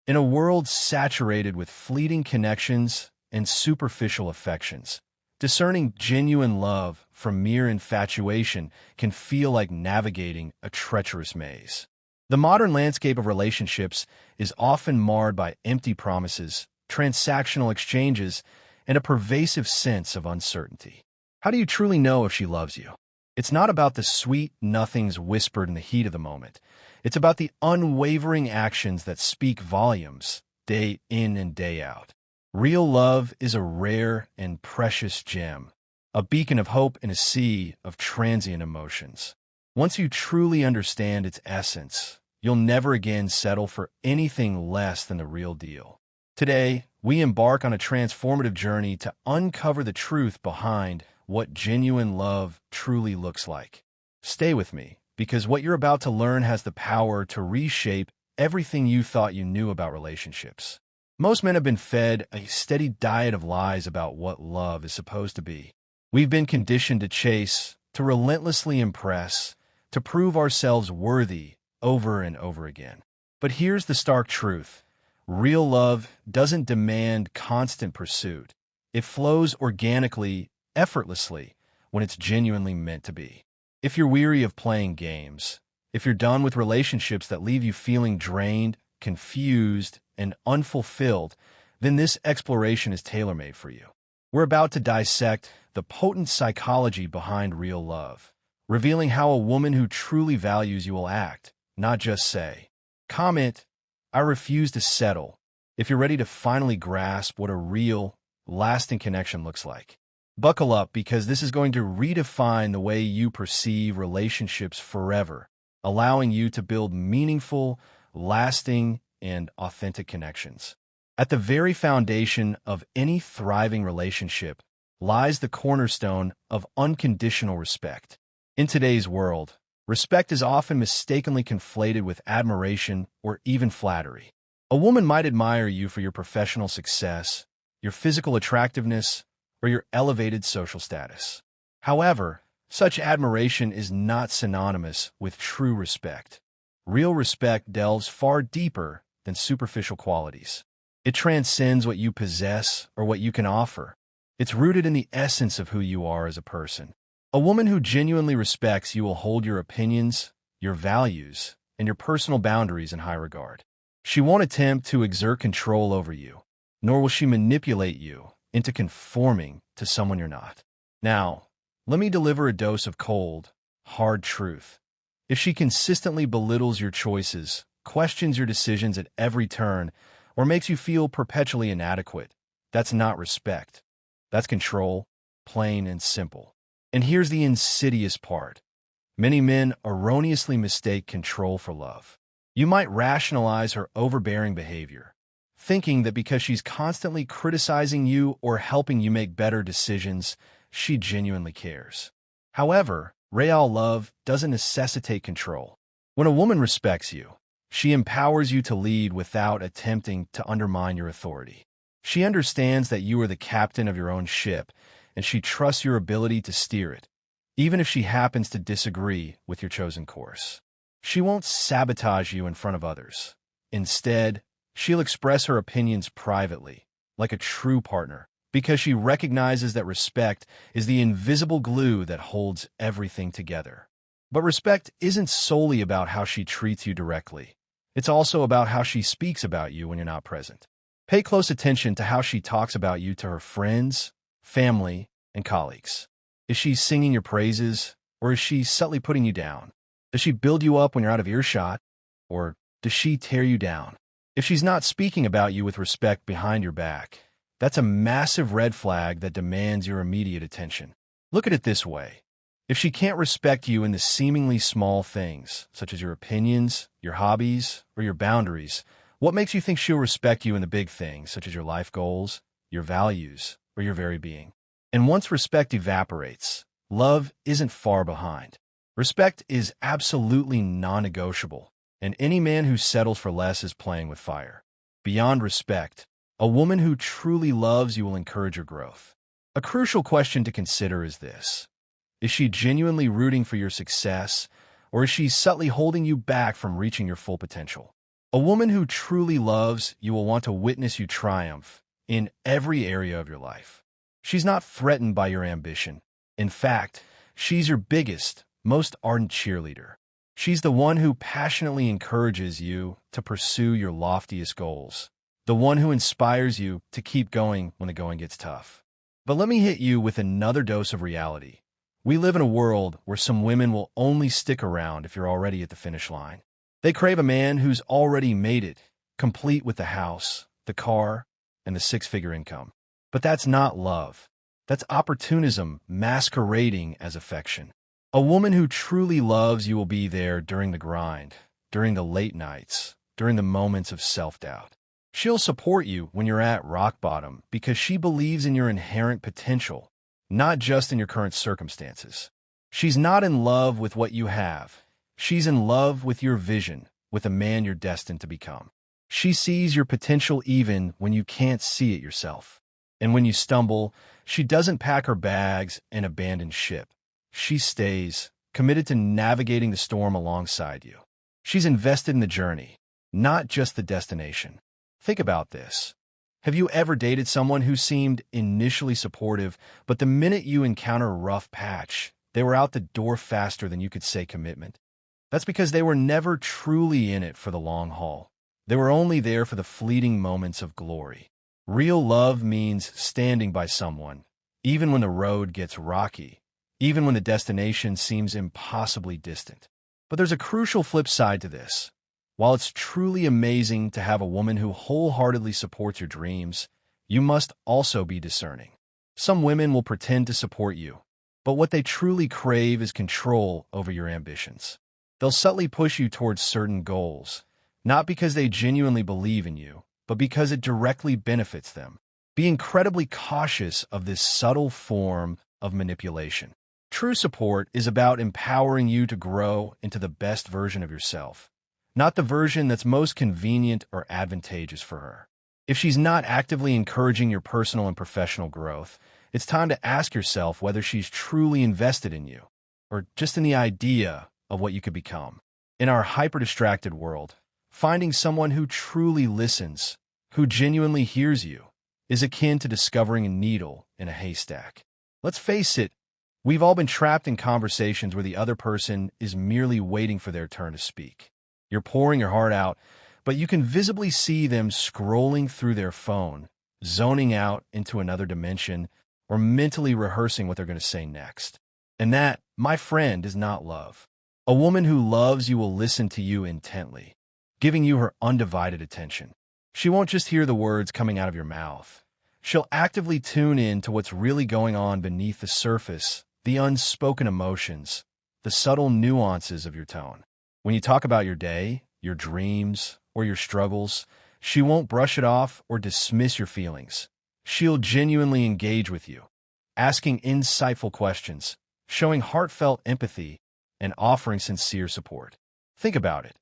In a world saturated with fleeting connections and superficial affections, discerning genuine love from mere infatuation can feel like navigating a treacherous maze. The modern landscape of relationships is often marred by empty promises, transactional exchanges, and a pervasive sense of uncertainty. How do you truly know if she loves you? It's not about the sweet nothings whispered in the heat of the moment. It's about the unwavering actions that speak volumes, day in and day out. Real love is a rare and precious gem, a beacon of hope in a sea of transient emotions. Once you truly understand its essence, you'll never again settle for anything less than the real deal. Today, we embark on a transformative journey to uncover the truth behind what genuine love truly looks like. Stay with me, because what you're about to learn has the power to reshape everything you thought you knew about relationships. Most men have been fed a steady diet of lies about what love is supposed to be. We've been conditioned to chase, to relentlessly impress, to prove ourselves worthy over and over again. But here's the stark truth. Real love doesn't demand constant pursuit. It flows organically, effortlessly, when it's genuinely meant to be. If you're weary of playing games, if you're done with relationships that leave you feeling drained, confused, and unfulfilled, then this exploration is tailor-made for you. We're about to dissect the potent psychology behind real love, revealing how a woman who truly values you will act, not just say. Comment, "I refuse to settle," if you're ready to finally grasp what a real, lasting connection looks like. Buckle up, because this is going to redefine the way you perceive relationships forever, allowing you to build meaningful, lasting, and authentic connections. At the very foundation of any thriving relationship lies the cornerstone of unconditional respect. In today's world, respect is often mistakenly conflated with admiration or even flattery. A woman might admire you for your professional success, your physical attractiveness, or your elevated social status. However, such admiration is not synonymous with true respect. Real respect delves far deeper than superficial qualities. It transcends what you possess or what you can offer. It's rooted in the essence of who you are as a person. A woman who genuinely respects you will hold your opinions, your values, and your personal boundaries in high regard. She won't attempt to exert control over you, nor will she manipulate you into conforming to someone you're not. Now, let me deliver a dose of cold, hard truth. If she consistently belittles your choices, questions your decisions at every turn, or makes you feel perpetually inadequate, that's not respect. That's control, plain and simple. And here's the insidious part. Many men erroneously mistake control for love. You might rationalize her overbearing behavior, thinking that because she's constantly criticizing you or helping you make better decisions, she genuinely cares. However, real love doesn't necessitate control. When a woman respects you, she empowers you to lead without attempting to undermine your authority. She understands that you are the captain of your own ship, and she trusts your ability to steer it, even if she happens to disagree with your chosen course. She won't sabotage you in front of others. Instead, she'll express her opinions privately, like a true partner, because she recognizes that respect is the invisible glue that holds everything together. But respect isn't solely about how she treats you directly. It's also about how she speaks about you when you're not present. Pay close attention to how she talks about you to her friends, family, and colleagues. Is she singing your praises, or is she subtly putting you down? Does she build you up when you're out of earshot, or does she tear you down? If she's not speaking about you with respect behind your back, that's a massive red flag that demands your immediate attention. Look at it this way. If she can't respect you in the seemingly small things, such as your opinions, your hobbies, or your boundaries, what makes you think she'll respect you in the big things, such as your life goals, your values, or your very being? And once respect evaporates, love isn't far behind. Respect is absolutely non-negotiable, and any man who settles for less is playing with fire. Beyond respect, a woman who truly loves you will encourage your growth. A crucial question to consider is this. Is she genuinely rooting for your success, or is she subtly holding you back from reaching your full potential? A woman who truly loves you will want to witness you triumph in every area of your life. She's not threatened by your ambition. In fact, she's your biggest, most ardent cheerleader. She's the one who passionately encourages you to pursue your loftiest goals, the one who inspires you to keep going when the going gets tough. But let me hit you with another dose of reality. We live in a world where some women will only stick around if you're already at the finish line. They crave a man who's already made it, complete with the house, the car, and the six-figure income. But that's not love. That's opportunism masquerading as affection. A woman who truly loves you will be there during the grind, during the late nights, during the moments of self-doubt. She'll support you when you're at rock bottom because she believes in your inherent potential, not just in your current circumstances. She's not in love with what you have. She's in love with your vision, with a man you're destined to become. She sees your potential even when you can't see it yourself. And when you stumble, she doesn't pack her bags and abandon ship. She stays, committed to navigating the storm alongside you. She's invested in the journey, not just the destination. Think about this. Have you ever dated someone who seemed initially supportive, but the minute you encounter a rough patch, they were out the door faster than you could say commitment? That's because they were never truly in it for the long haul. They were only there for the fleeting moments of glory. Real love means standing by someone, even when the road gets rocky, even when the destination seems impossibly distant. But there's a crucial flip side to this. While it's truly amazing to have a woman who wholeheartedly supports your dreams, you must also be discerning. Some women will pretend to support you, but what they truly crave is control over your ambitions. They'll subtly push you towards certain goals, not because they genuinely believe in you, but because it directly benefits them. Be incredibly cautious of this subtle form of manipulation. True support is about empowering you to grow into the best version of yourself, not the version that's most convenient or advantageous for her. If she's not actively encouraging your personal and professional growth, it's time to ask yourself whether she's truly invested in you, or just in the idea of what you could become. In our hyper-distracted world, finding someone who truly listens, who genuinely hears you, is akin to discovering a needle in a haystack. Let's face it, we've all been trapped in conversations where the other person is merely waiting for their turn to speak. You're pouring your heart out, but you can visibly see them scrolling through their phone, zoning out into another dimension, or mentally rehearsing what they're going to say next. And that, my friend, is not love. A woman who loves you will listen to you intently, giving you her undivided attention. She won't just hear the words coming out of your mouth. She'll actively tune in to what's really going on beneath the surface, the unspoken emotions, the subtle nuances of your tone. When you talk about your day, your dreams, or your struggles, she won't brush it off or dismiss your feelings. She'll genuinely engage with you, asking insightful questions, showing heartfelt empathy, and offering sincere support. Think about it.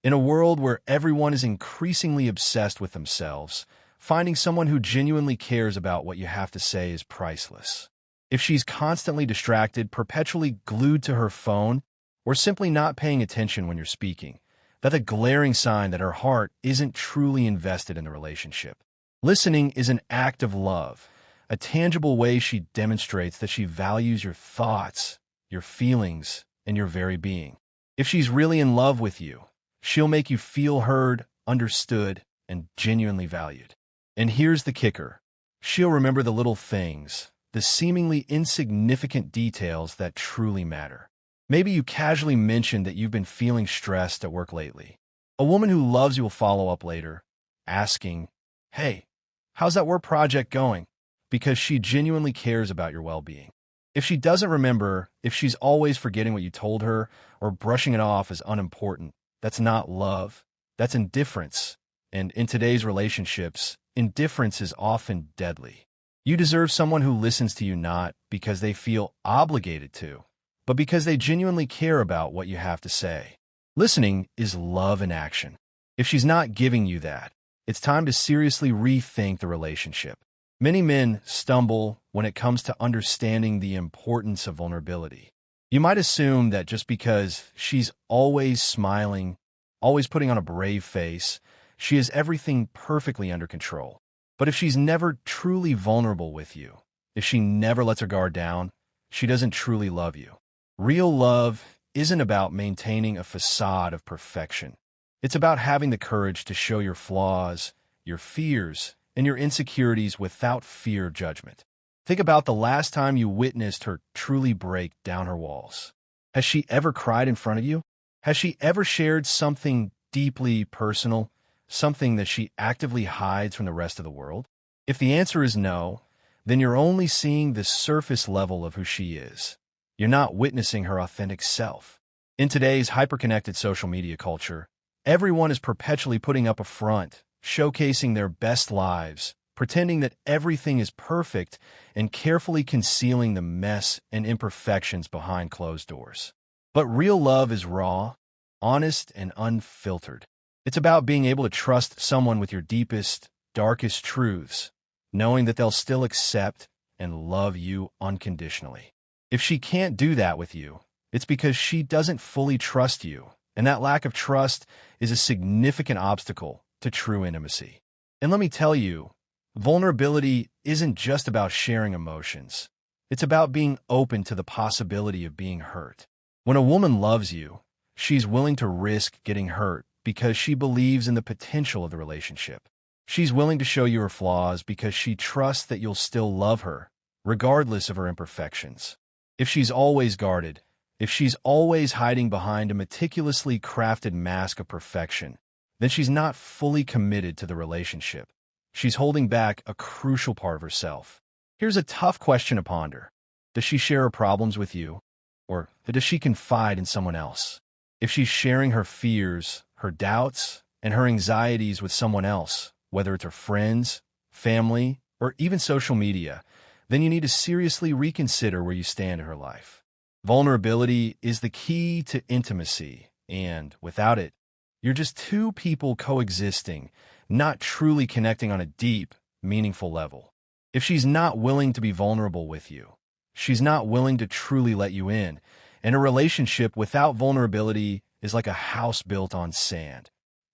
In a world where everyone is increasingly obsessed with themselves, finding someone who genuinely cares about what you have to say is priceless. If she's constantly distracted, perpetually glued to her phone, or simply not paying attention when you're speaking, that's a glaring sign that her heart isn't truly invested in the relationship. Listening is an act of love, a tangible way she demonstrates that she values your thoughts, your feelings, and your very being. If she's really in love with you, she'll make you feel heard, understood, and genuinely valued. And here's the kicker. She'll remember the little things, the seemingly insignificant details that truly matter. Maybe you casually mentioned that you've been feeling stressed at work lately. A woman who loves you will follow up later, asking, "Hey, how's that work project going?" Because she genuinely cares about your well-being. If she doesn't remember, if she's always forgetting what you told her or brushing it off as unimportant, that's not love. That's indifference. And in today's relationships, indifference is often deadly. You deserve someone who listens to you not because they feel obligated to, but because they genuinely care about what you have to say. Listening is love in action. If she's not giving you that, it's time to seriously rethink the relationship. Many men stumble when it comes to understanding the importance of vulnerability. You might assume that just because she's always smiling, always putting on a brave face. She has everything perfectly under control. But if she's never truly vulnerable with you, if she never lets her guard down, she doesn't truly love you. Real love isn't about maintaining a facade of perfection. It's about having the courage to show your flaws, your fears, and your insecurities without fear of judgment. Think about the last time you witnessed her truly break down her walls. Has she ever cried in front of you? Has she ever shared something deeply personal, something that she actively hides from the rest of the world? If the answer is no, then you're only seeing the surface level of who she is. You're not witnessing her authentic self. In today's hyperconnected social media culture, everyone is perpetually putting up a front, showcasing their best lives, pretending that everything is perfect, and carefully concealing the mess and imperfections behind closed doors. But real love is raw, honest, and unfiltered. It's about being able to trust someone with your deepest, darkest truths, knowing that they'll still accept and love you unconditionally. If she can't do that with you, it's because she doesn't fully trust you, and that lack of trust is a significant obstacle to true intimacy. And let me tell you, vulnerability isn't just about sharing emotions. It's about being open to the possibility of being hurt. When a woman loves you, she's willing to risk getting hurt because she believes in the potential of the relationship. She's willing to show you her flaws because she trusts that you'll still love her, regardless of her imperfections. If she's always guarded, if she's always hiding behind a meticulously crafted mask of perfection, then she's not fully committed to the relationship. She's holding back a crucial part of herself. Here's a tough question to ponder. Does she share her problems with you? Or does she confide in someone else? If she's sharing her fears, her doubts, and her anxieties with someone else, whether it's her friends, family, or even social media, then you need to seriously reconsider where you stand in her life. Vulnerability is the key to intimacy, and without it, you're just two people coexisting, not truly connecting on a deep, meaningful level. If she's not willing to be vulnerable with you, she's not willing to truly let you in, and a relationship without vulnerability is like a house built on sand.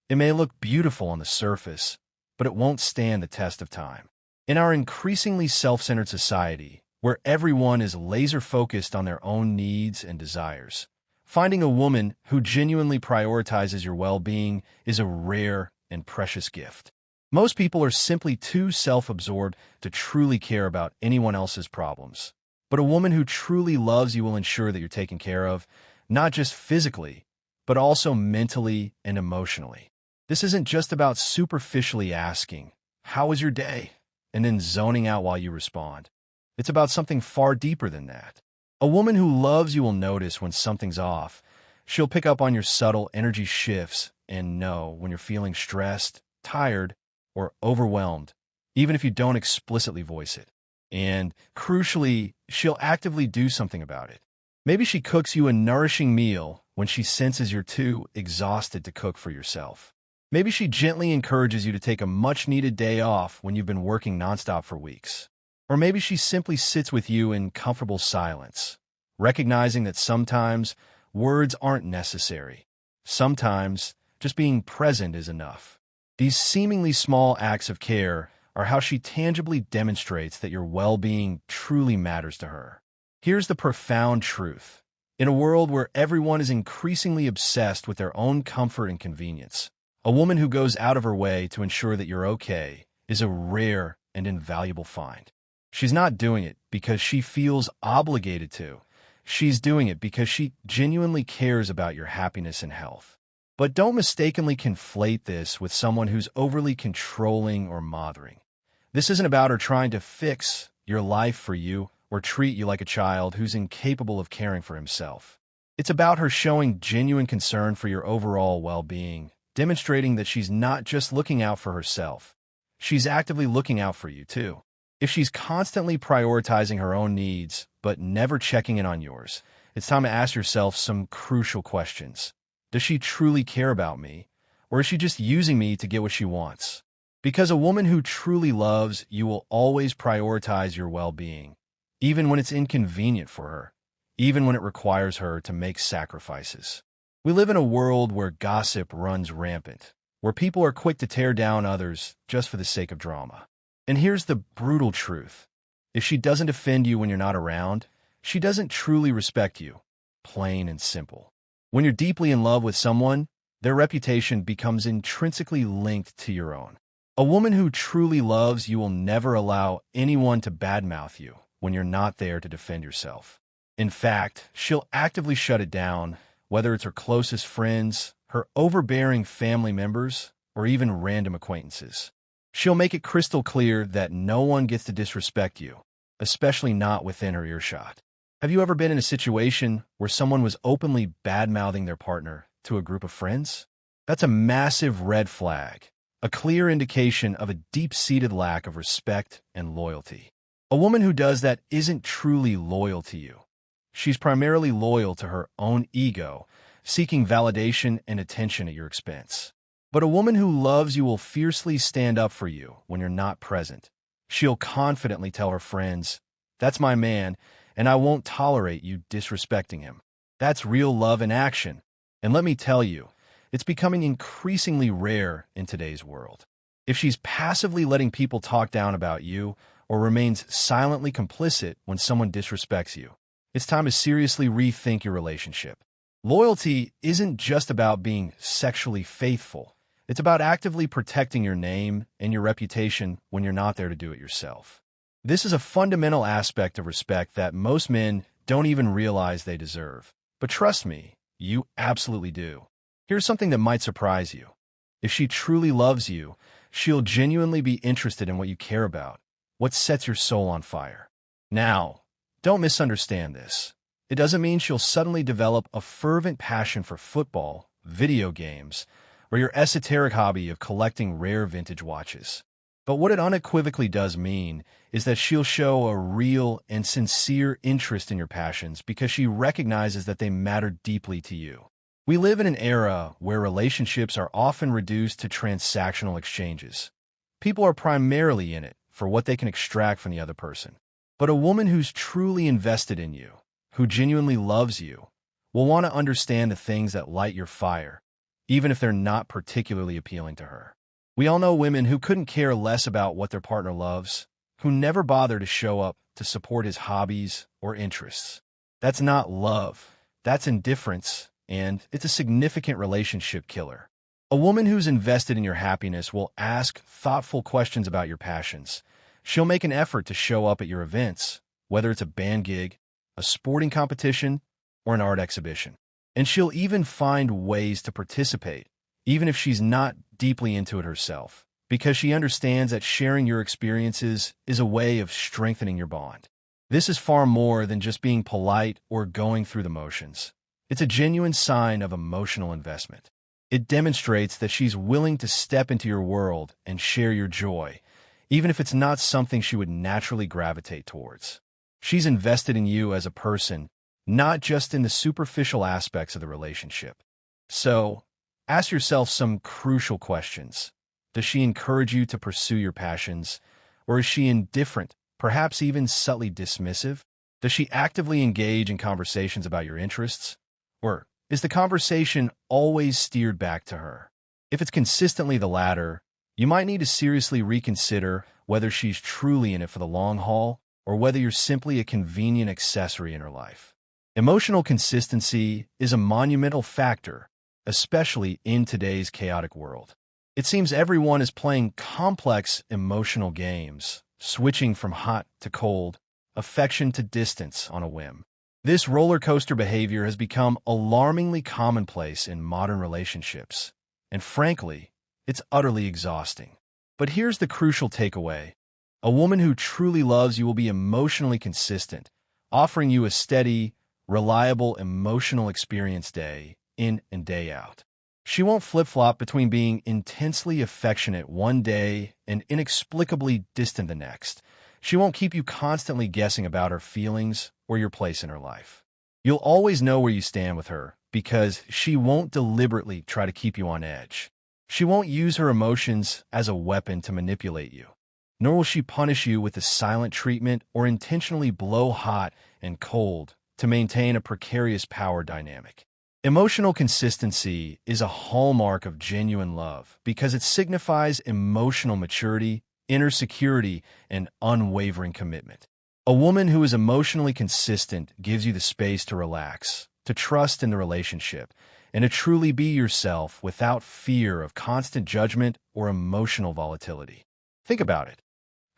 It may look beautiful on the surface, but it won't stand the test of time. In our increasingly self-centered society, where everyone is laser-focused on their own needs and desires, finding a woman who genuinely prioritizes your well-being is a rare and precious gift. Most people are simply too self-absorbed to truly care about anyone else's problems. But a woman who truly loves you will ensure that you're taken care of, not just physically, but also mentally and emotionally. This isn't just about superficially asking, "How was your day?" and then zoning out while you respond. It's about something far deeper than that. A woman who loves you will notice when something's off. She'll pick up on your subtle energy shifts and know when you're feeling stressed, tired, or overwhelmed, even if you don't explicitly voice it. And crucially, she'll actively do something about it. Maybe she cooks you a nourishing meal when she senses you're too exhausted to cook for yourself. Maybe she gently encourages you to take a much-needed day off when you've been working nonstop for weeks. Or maybe she simply sits with you in comfortable silence, recognizing that sometimes words aren't necessary. Sometimes just being present is enough. These seemingly small acts of care are how she tangibly demonstrates that your well-being truly matters to her. Here's the profound truth. In a world where everyone is increasingly obsessed with their own comfort and convenience, a woman who goes out of her way to ensure that you're okay is a rare and invaluable find. She's not doing it because she feels obligated to. She's doing it because she genuinely cares about your happiness and health. But don't mistakenly conflate this with someone who's overly controlling or mothering. This isn't about her trying to fix your life for you or treat you like a child who's incapable of caring for himself. It's about her showing genuine concern for your overall well-being, demonstrating that she's not just looking out for herself. She's actively looking out for you, too. If she's constantly prioritizing her own needs, but never checking in on yours, it's time to ask yourself some crucial questions. Does she truly care about me, or is she just using me to get what she wants? Because a woman who truly loves you will always prioritize your well-being, even when it's inconvenient for her, even when it requires her to make sacrifices. We live in a world where gossip runs rampant, where people are quick to tear down others just for the sake of drama. And here's the brutal truth. If she doesn't defend you when you're not around, she doesn't truly respect you. Plain and simple. When you're deeply in love with someone, their reputation becomes intrinsically linked to your own. A woman who truly loves you will never allow anyone to badmouth you when you're not there to defend yourself. In fact, she'll actively shut it down, whether it's her closest friends, her overbearing family members, or even random acquaintances. She'll make it crystal clear that no one gets to disrespect you, especially not within her earshot. Have you ever been in a situation where someone was openly bad-mouthing their partner to a group of friends? That's a massive red flag, a clear indication of a deep-seated lack of respect and loyalty. A woman who does that isn't truly loyal to you. She's primarily loyal to her own ego, seeking validation and attention at your expense. But a woman who loves you will fiercely stand up for you when you're not present. She'll confidently tell her friends, "That's my man, and I won't tolerate you disrespecting him." That's real love in action. And let me tell you, it's becoming increasingly rare in today's world. If she's passively letting people talk down about you or remains silently complicit when someone disrespects you, it's time to seriously rethink your relationship. Loyalty isn't just about being sexually faithful. It's about actively protecting your name and your reputation when you're not there to do it yourself. This is a fundamental aspect of respect that most men don't even realize they deserve. But trust me, you absolutely do. Here's something that might surprise you. If she truly loves you, she'll genuinely be interested in what you care about, what sets your soul on fire. Now, don't misunderstand this. It doesn't mean she'll suddenly develop a fervent passion for football, video games, or your esoteric hobby of collecting rare vintage watches. But what it unequivocally does mean is that she'll show a real and sincere interest in your passions because she recognizes that they matter deeply to you. We live in an era where relationships are often reduced to transactional exchanges. People are primarily in it for what they can extract from the other person. But a woman who's truly invested in you, who genuinely loves you, will want to understand the things that light your fire, even if they're not particularly appealing to her. We all know women who couldn't care less about what their partner loves, who never bother to show up to support his hobbies or interests. That's not love. That's indifference, and it's a significant relationship killer. A woman who's invested in your happiness will ask thoughtful questions about your passions. She'll make an effort to show up at your events, whether it's a band gig, a sporting competition, or an art exhibition. And she'll even find ways to participate, even if she's not deeply into it herself, because she understands that sharing your experiences is a way of strengthening your bond. This is far more than just being polite or going through the motions. It's a genuine sign of emotional investment. It demonstrates that she's willing to step into your world and share your joy, even if it's not something she would naturally gravitate towards. She's invested in you as a person, not just in the superficial aspects of the relationship. So, ask yourself some crucial questions. Does she encourage you to pursue your passions? Or is she indifferent, perhaps even subtly dismissive? Does she actively engage in conversations about your interests? Or is the conversation always steered back to her? If it's consistently the latter, you might need to seriously reconsider whether she's truly in it for the long haul or whether you're simply a convenient accessory in her life. Emotional consistency is a monumental factor, especially in today's chaotic world. It seems everyone is playing complex emotional games, switching from hot to cold, affection to distance on a whim. This roller coaster behavior has become alarmingly commonplace in modern relationships, and frankly, it's utterly exhausting. But here's the crucial takeaway. A woman who truly loves you will be emotionally consistent, offering you a steady, reliable emotional experience day in and day out. She won't flip-flop between being intensely affectionate one day and inexplicably distant the next. She won't keep you constantly guessing about her feelings or your place in her life. You'll always know where you stand with her because she won't deliberately try to keep you on edge. She won't use her emotions as a weapon to manipulate you, nor will she punish you with a silent treatment or intentionally blow hot and cold to maintain a precarious power dynamic. Emotional consistency is a hallmark of genuine love because it signifies emotional maturity, inner security, and unwavering commitment. A woman who is emotionally consistent gives you the space to relax, to trust in the relationship, and to truly be yourself without fear of constant judgment or emotional volatility. Think about it.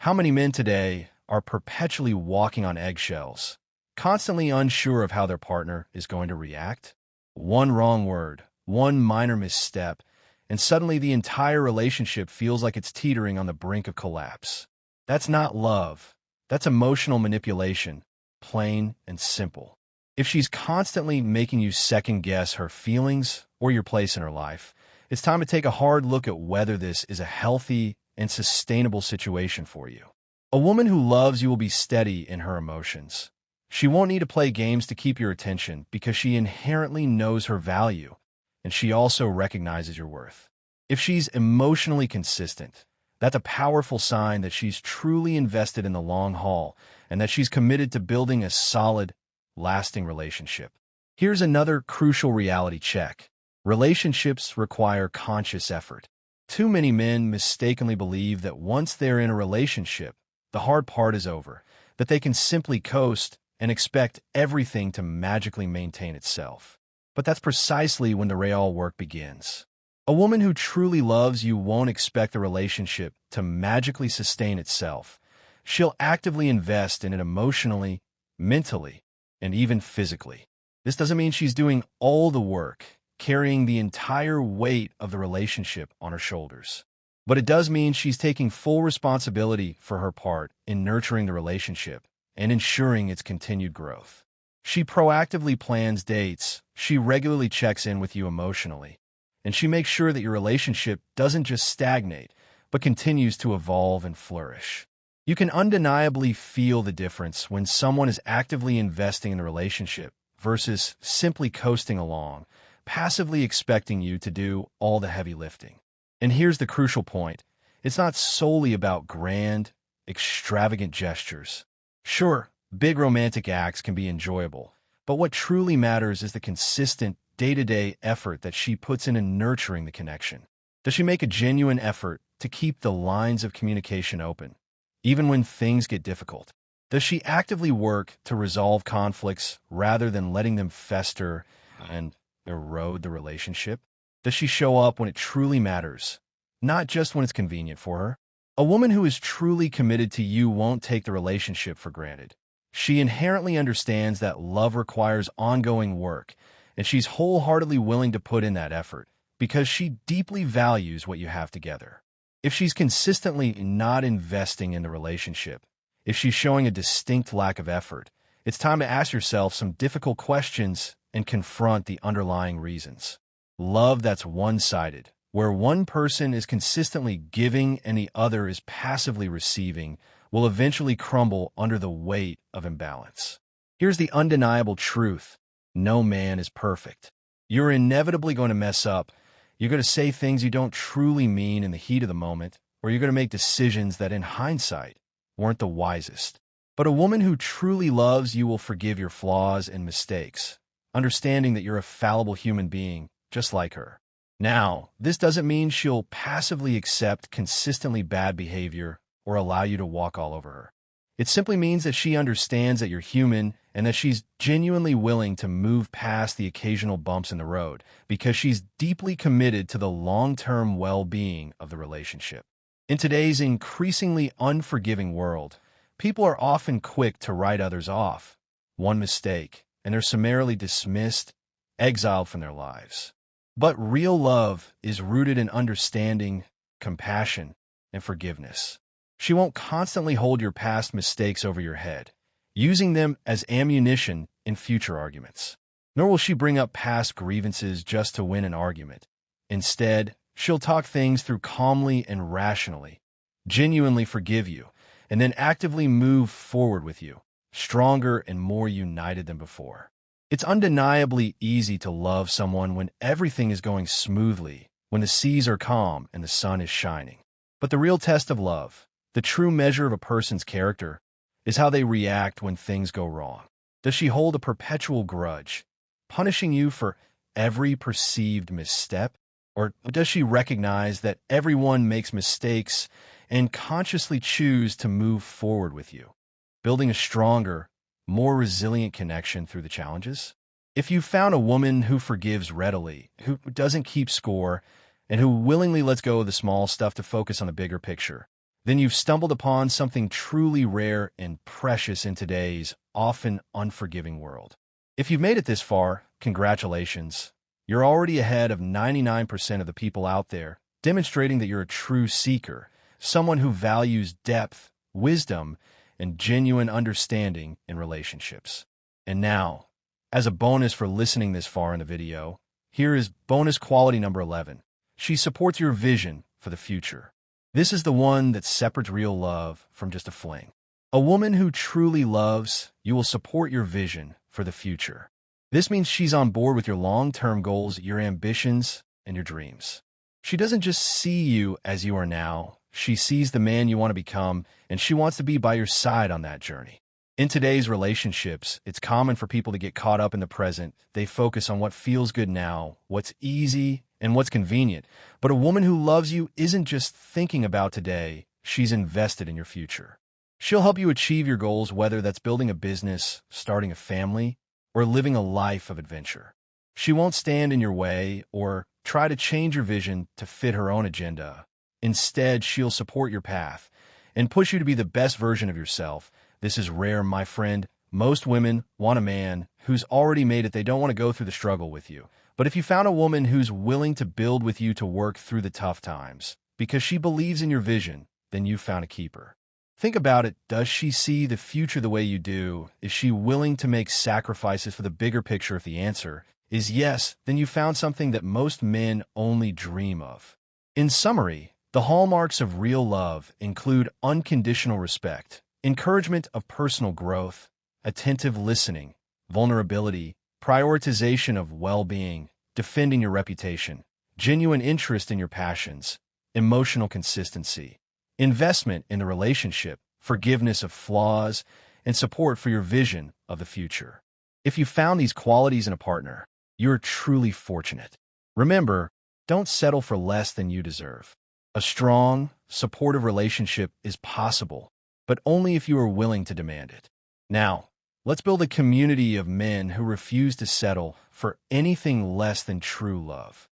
How many men today are perpetually walking on eggshells, constantly unsure of how their partner is going to react? One wrong word, one minor misstep, and suddenly the entire relationship feels like it's teetering on the brink of collapse. That's not love. That's emotional manipulation, plain and simple. If she's constantly making you second-guess her feelings or your place in her life, it's time to take a hard look at whether this is a healthy and sustainable situation for you. A woman who loves you will be steady in her emotions. She won't need to play games to keep your attention because she inherently knows her value, and she also recognizes your worth. If she's emotionally consistent, that's a powerful sign that she's truly invested in the long haul and that she's committed to building a solid, lasting relationship. Here's another crucial reality check. Relationships require conscious effort. Too many men mistakenly believe that once they're in a relationship, the hard part is over, that they can simply coast and expect everything to magically maintain itself. But that's precisely when the real work begins. A woman who truly loves you won't expect the relationship to magically sustain itself. She'll actively invest in it emotionally, mentally, and even physically. This doesn't mean she's doing all the work, carrying the entire weight of the relationship on her shoulders. But it does mean she's taking full responsibility for her part in nurturing the relationship and ensuring its continued growth. She proactively plans dates, she regularly checks in with you emotionally, and she makes sure that your relationship doesn't just stagnate, but continues to evolve and flourish. You can undeniably feel the difference when someone is actively investing in the relationship versus simply coasting along, passively expecting you to do all the heavy lifting. And here's the crucial point. It's not solely about grand, extravagant gestures. Sure, big romantic acts can be enjoyable, but what truly matters is the consistent, day-to-day effort that she puts in nurturing the connection. Does she make a genuine effort to keep the lines of communication open, even when things get difficult? Does she actively work to resolve conflicts rather than letting them fester and erode the relationship? Does she show up when it truly matters, not just when it's convenient for her? A woman who is truly committed to you won't take the relationship for granted. She inherently understands that love requires ongoing work, and she's wholeheartedly willing to put in that effort because she deeply values what you have together. If she's consistently not investing in the relationship, if she's showing a distinct lack of effort, it's time to ask yourself some difficult questions and confront the underlying reasons. Love that's one-sided, where one person is consistently giving and the other is passively receiving, will eventually crumble under the weight of imbalance. Here's the undeniable truth. No man is perfect. You're inevitably going to mess up. You're going to say things you don't truly mean in the heat of the moment, or you're going to make decisions that in hindsight weren't the wisest. But a woman who truly loves you will forgive your flaws and mistakes, understanding that you're a fallible human being just like her. Now, this doesn't mean she'll passively accept consistently bad behavior or allow you to walk all over her. It simply means that she understands that you're human and that she's genuinely willing to move past the occasional bumps in the road because she's deeply committed to the long-term well-being of the relationship. In today's increasingly unforgiving world, people are often quick to write others off. One mistake, and they're summarily dismissed, exiled from their lives. But real love is rooted in understanding, compassion, and forgiveness. She won't constantly hold your past mistakes over your head, using them as ammunition in future arguments. Nor will she bring up past grievances just to win an argument. Instead, she'll talk things through calmly and rationally, genuinely forgive you, and then actively move forward with you, stronger and more united than before. It's undeniably easy to love someone when everything is going smoothly, when the seas are calm and the sun is shining. But the real test of love, the true measure of a person's character, is how they react when things go wrong. Does she hold a perpetual grudge, punishing you for every perceived misstep? Or does she recognize that everyone makes mistakes and consciously choose to move forward with you, building a stronger, more resilient connection through the challenges? If you found a woman who forgives readily, who doesn't keep score, and who willingly lets go of the small stuff to focus on the bigger picture, then you've stumbled upon something truly rare and precious in today's often unforgiving world. If you've made it this far, congratulations. You're already ahead of 99% of the people out there, demonstrating that you're a true seeker, someone who values depth, wisdom, and genuine understanding in relationships. And now, as a bonus for listening this far in the video, here is bonus quality number 11. She supports your vision for the future. This is the one that separates real love from just a fling. A woman who truly loves you will support your vision for the future. This means she's on board with your long-term goals, your ambitions, and your dreams. She doesn't just see you as you are now. She sees the man you want to become, and she wants to be by your side on that journey. In today's relationships, it's common for people to get caught up in the present. They focus on what feels good now, what's easy, and what's convenient. But a woman who loves you isn't just thinking about today, she's invested in your future. She'll help you achieve your goals, whether that's building a business, starting a family, or living a life of adventure. She won't stand in your way or try to change your vision to fit her own agenda. Instead, she'll support your path and push you to be the best version of yourself. This is rare, my friend. Most women want a man who's already made it. They don't want to go through the struggle with you. But if you found a woman who's willing to build with you to work through the tough times because she believes in your vision, then you've found a keeper. Think about it. Does she see the future the way you do? Is she willing to make sacrifices for the bigger picture? If the answer is yes, then you found something that most men only dream of. In summary, the hallmarks of real love include unconditional respect, encouragement of personal growth, attentive listening, vulnerability, prioritization of well-being, defending your reputation, genuine interest in your passions, emotional consistency, investment in the relationship, forgiveness of flaws, and support for your vision of the future. If you found these qualities in a partner, you're truly fortunate. Remember, don't settle for less than you deserve. A strong, supportive relationship is possible, but only if you are willing to demand it. Now, let's build a community of men who refuse to settle for anything less than true love.